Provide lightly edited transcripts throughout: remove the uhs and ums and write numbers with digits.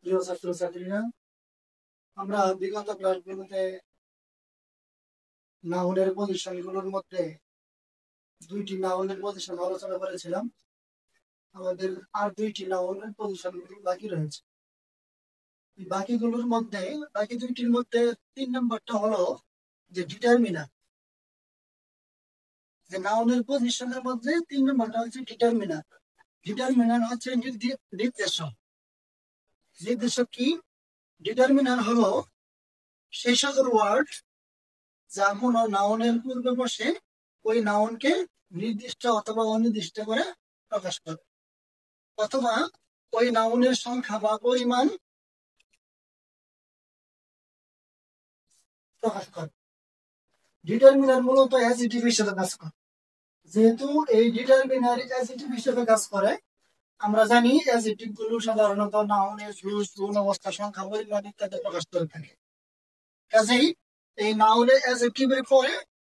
প্রিয় ছাত্রছাত্রীরা, আমরা বিগত ক্লাসগুলোতে নাউনের পজিশনগুলোর মধ্যে দুইটি নাউনের পজিশন আলোচনা করেছিলাম। আমাদের আর দুইটি নাউনের পজিশনগুলো বাকি রয়েছে। এই বাকি দুইটির মধ্যে 3 নম্বরটা হলো যে ডিটারমিনার। যে নাউনের পজিশনের মধ্যে 3 নম্বরটা হচ্ছে ডিটারমিনার। ডিটারমিনার হচ্ছে নির্দেশক। নির্দেশক কি? ডিটারমিনার হলো সেই সকল ওয়ার্ড যা কোনো নাউনের পূর্বে বসে ওই নাউনকে নির্দিষ্ট অথবা অনির্দিষ্ট করে প্রকাশ করে, অথবা ওই নাউনের সংখ্যা বা পরিমাণ প্রকাশ করে। ডিটারমিনার মূলত অ্যাডজেক্টিভ হিসেবে কাজ করে। যেহেতু এই ডিটারমিনার অ্যাডজেক্টিভ হিসেবে কাজ করে, আমরা জানি অ্যাডজেক্টিভ গুলো সাধারণত নাউনের গুণ, অবস্থা, সংখ্যা, পরিমাণ ইত্যাদি প্রকাশ করে থাকে। কাজেই এই নাউনের অ্যাডজেক্টিভের পরে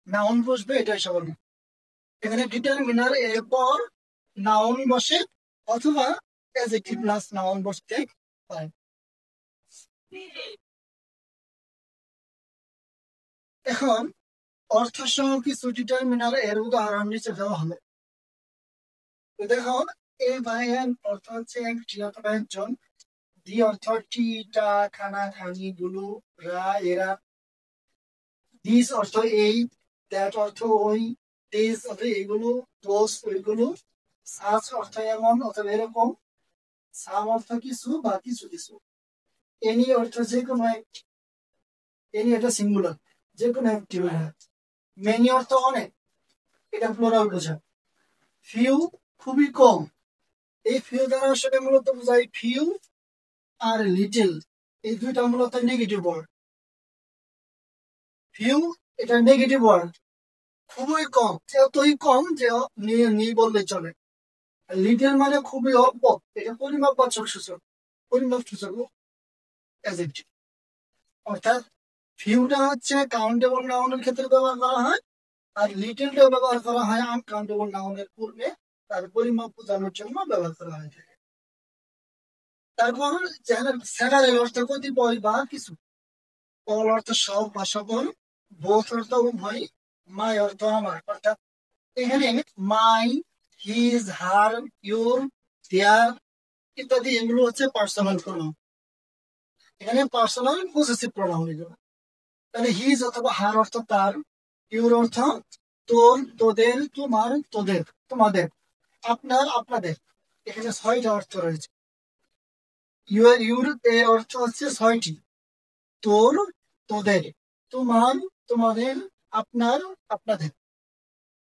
নাউন বসবে, এটাই স্বাভাবিক। এখানে ডিটারমিনার এর পর নাউন বসে অথবা অ্যাডজেক্টিভ প্লাস নাউন বসতে পারে। এখন অর্থ সহ কিছু ডিটারমিনার এর উদাহরণ নিচে দেওয়া হলো। তো দেখো, এ বা এন অর্থ হচ্ছে একটি অথবা একজন। ডি অর্থ টি, টা, খানা, খানি, গুলো, রা, এরা। দিস অর্থ এই, দ্যাট অর্থ ওই, দিস অর্থ এগুলো, দোস ওইগুলো। সাচ অর্থ এমন অথবা এরকম। সাম অর্থ কিছু বা কিছু কিছু। এনি অর্থ যে কোনো একটি। এনি এটা সিঙ্গুলার, যে কোনো একটি। মেনি অর্থ অনেক, এটা প্লুরাল বোঝায়। ফিউ খুবই কম। এই ফিউ দ্বারা আসলে মূলত বোঝায় ফিউ আর লিটল, এই দুইটা মূলত নেগেটিভ ওয়ার্ড। ফিউ এটা নেগেটিভ ওয়ার্ড, খুবই কম, এতই কম যে নেই বললে চলে। লিটল মানে খুবই অল্প, এটা পরিমাপবাচক সূচক, পরিমাপ সূচক অ্যাডজেক্টিভ। অর্থাৎ ফিউটা হচ্ছে কাউন্টেবল নাউনের ক্ষেত্রে ব্যবহার করা হয়, আর লিটলটা ব্যবহার করা হয় আনকাউন্টেবল নাউনের পূর্বে, তার পরিমাপ বোঝানোর জন্য ব্যবহার করা হয়। তারপর সেভারেল অর্থ কতিপয় বা কিছু, অল অর্থ সব বা সকল, বোথ অর্থ উভয়, মাই অর্থ আমার। অর্থাৎ এখানে মাই, হিজ, হার, ইউর, দেয়ার ইত্যাদি এগুলো হচ্ছে পার্সোনাল প্রোনাউন। এখানে পার্সোনাল পজেসিভ প্রোনাউন এগুলো। তাহলে হিজ অথবা হার অর্থ তার, ইউর অর্থ তোর, তোদের, তোমার, তোদের, তোমাদের, আপনার, আপনাদের। এখানে 6টা অর্থ রয়েছে। ইউর এর অর্থ হচ্ছে 6টি। তোর, তোদের, তোমার, তোমাদের, আপনার, আপনাদের।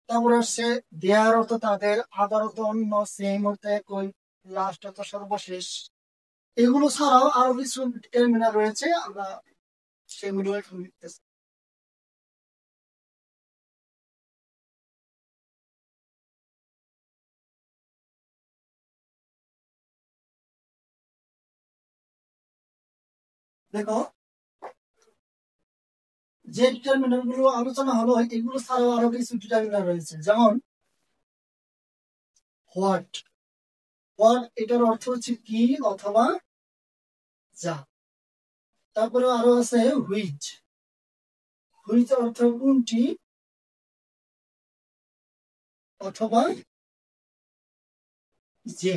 তারপর আসছে দেয়ার অর্থ তাদের, আদার অর্থ অন্য, সেম অর্থ একই, লাস্ট অর্থ সর্বশেষ। এগুলো ছাড়াও আরো কিছু টার্মিনাল রয়েছে, আমরা সেগুলো এখন লিখতেছি। দেখো, যে ডিটারমিনার গুলো আলোচনা হলো এগুলো ছাড়াও আরো কিছু ডিটারমিনার রয়েছে, যেমন হোয়াট। হোয়াট এটার অর্থ হচ্ছে কি অথবা যা। তারপরে আরো আছে হুইচ। হুইচ অর্থ কোনটি অথবা যে।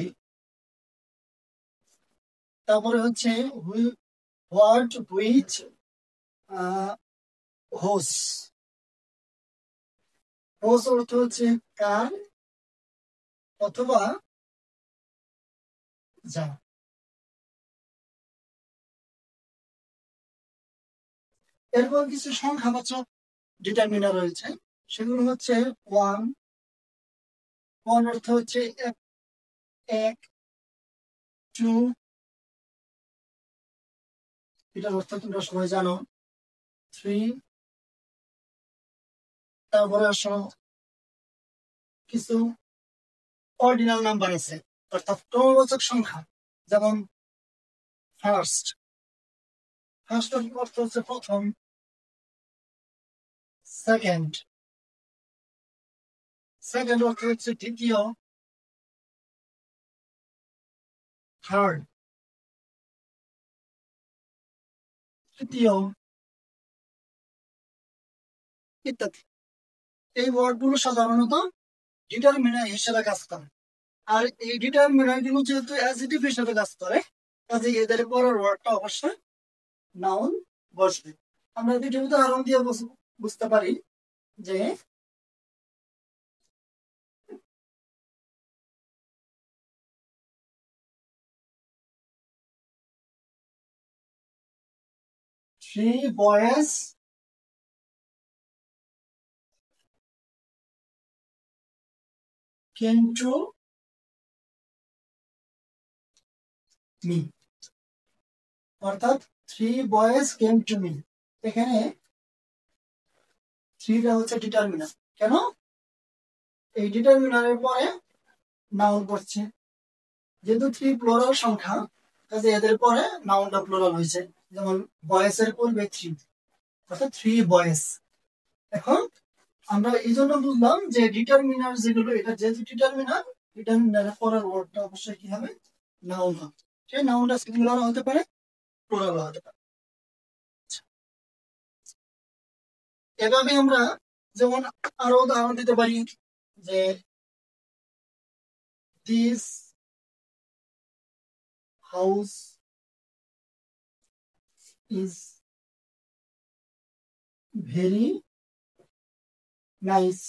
তারপরে হচ্ছে হোয়াট, হুইচ, হোস। হোস অর্থ হচ্ছে কার অথবা যা। এরপর কিছু সংখ্যাবাচক ডিটারমিনার রয়েছে, সেগুলো হচ্ছে ওয়ান। ওয়ান অর্থ হচ্ছে এক, এক। টু, এটার অর্থ তোমরা সবাই জানো। থ্রি। তারপরে আসো কিছু অর্ডিনাল নাম্বার আছে, অর্থাৎ ক্রমবাচক সংখ্যা, যেমন ফার্স্ট। ফার্স্ট অর্থ হচ্ছে প্রথম। সেকেন্ড। সেকেন্ড অর্থ হচ্ছে দ্বিতীয়। থার্ড। তৃতীয় ইত্যাদি। এই ওয়ার্ডগুলো সাধারণত ডিটারমিনার হিসেবে কাজ করে। আর এই ডিটারমিনার গুলো যেহেতু অ্যাডজেক্টিভ হিসেবে কাজ করে, কাজে এদের পরের ওয়ার্ডটা অবশ্যই নাউন বসবে। আমরা দুটো উদাহরণ দিয়ে বুঝতে পারি যে three boys came to me, অর্থাৎ three boys came to me. এখানে থ্রিটা হচ্ছে ডিটারমিনার। কেন? এই ডিটারমিনারের পরে নাউন বসছে। যেহেতু থ্রি প্লুরাল সংখ্যা, কাজে এদের পরে নাউনটা প্লুরাল হয়েছে। যেমন বয়েসের পূর্বে থ্রি, অর্থাৎ থ্রি বয়েস। এখন আমরা এই জন্য বুঝলাম যে ডিটারমিনার যেগুলো, এটা যেহেতু ডিটারমিনার, ডিটারমিনারের পরের ওয়ার্ডটা অবশ্যই কি হবে? নাউন হবে। সেই নাউনটা সিঙ্গুলার হতে পারে, প্লুরাল হতে পারে। এভাবে আমরা যেমন আরো উদাহরণ দিতে পারি যে this house is very nice.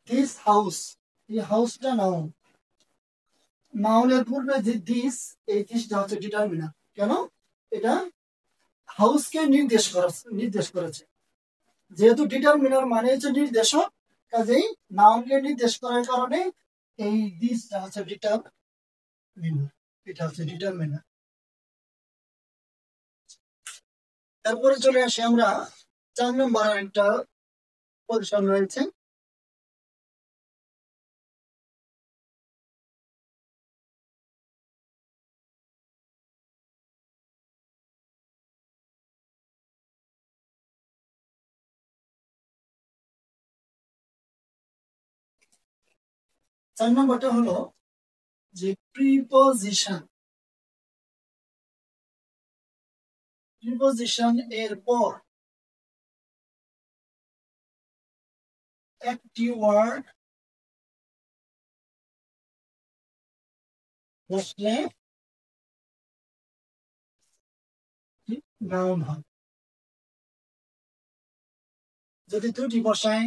This house, এই হাউসটা নাউন। নাউনের পূর্বে যে দিস, এই দিসটা হচ্ছে ডিটারমিনার। কেন? এটা হাউসকে নির্দেশ করেছে। যেহেতু ডিটারমিনার মানে হচ্ছে নির্দেশক, কাজেই নাউনকে নির্দেশ করার কারণে এই দিসটা হচ্ছে ডিটারমিনার। এটা হচ্ছে ডিটারমিনার। তারপরে চলে আসি আমরা 4 নম্বর একটা পজিশন রয়েছে, চার নম্বরটা হলো যে প্রিপোজিশন। প্রিপোজিশন এর পর একটি ওয়ার্ড বসলে নাউন হয়। যদি দুটি বসাই,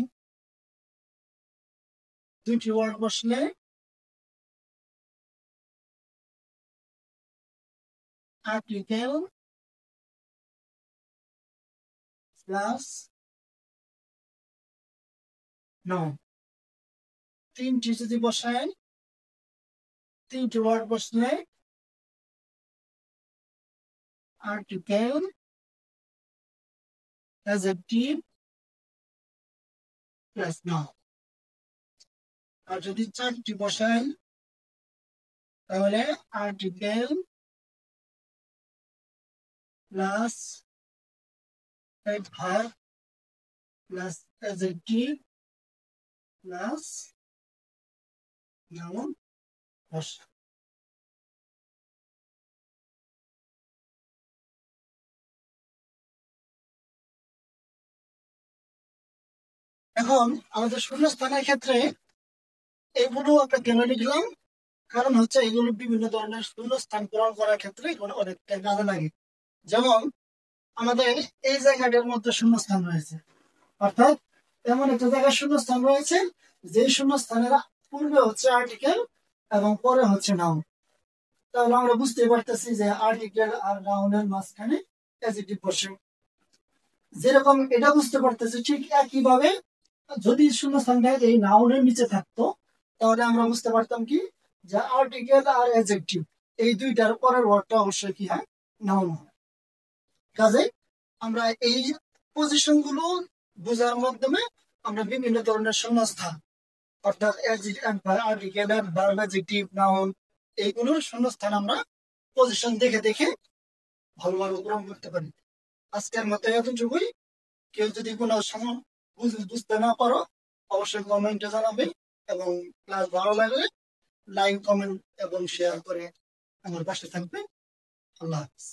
দুটি ওয়ার্ড বসলে আর্টিকেল প্লাস নাউন। তিনটি যদি বসাই, তিনটি ওয়ার্ড বসলে আর্টিকেল, অ্যাডজেক্টিভ প্লাস নাউন। আর যদি চারটি বসাই, তাহলে article plus verb plus adjective plus noun বসে। এখন আমাদের শূন্যস্থানের ক্ষেত্রে এগুলো আমরা কেন লিখলাম? কারণ হচ্ছে এগুলো বিভিন্ন ধরনের শূন্যস্থান পূরণ করার ক্ষেত্রে এগুলো অনেকটা কাজে লাগে। যেমন আমাদের এই জায়গাটার মধ্যে শূন্যস্থান রয়েছে, অর্থাৎ এমন একটা জায়গায় শূন্যস্থান রয়েছে যে শূন্যস্থানের পূর্বে হচ্ছে আর্টিকেল এবং পরে হচ্ছে নাউন। তাহলে আমরা বুঝতে পারতেছি যে আর্টিকেল আর নাউনের মাঝখানে অ্যাডজেক্টিভ বসে। যেরকম এটা বুঝতে পারতেছি, ঠিক একইভাবে যদি শূন্যস্থানটা এই নাউনের নিচে থাকতো, তাহলে আমরা বুঝতে পারতাম কি যে আর্টিকেল আর অ্যাডজেক্টিভ এই দুইটার পরের ওয়ার্ডটা অবশ্যই কি হয়? নাউন হয়। কাজে আমরা এই পজিশন গুলো বোঝার মাধ্যমে আমরা বিভিন্ন ধরনের শূন্যস্থান, অর্থাৎ আর্টিকেল, ভার্ব, অ্যাডজেক্টিভ, নাউন, এইগুলোর শূন্যস্থান আমরা পজিশন দেখে দেখে ভালোভাবে গ্রহণ করতে পারি। আজকের মতো এতটুকুই। কেউ যদি কোনো সময় বুঝতে না পারো, অবশ্যই কমেন্টে জানাবে, এবং ক্লাস ভালো লাগলে লাইক, কমেন্ট এবং শেয়ার করে আমার পাশে থাকবে। আল্লাহ হাফিজ।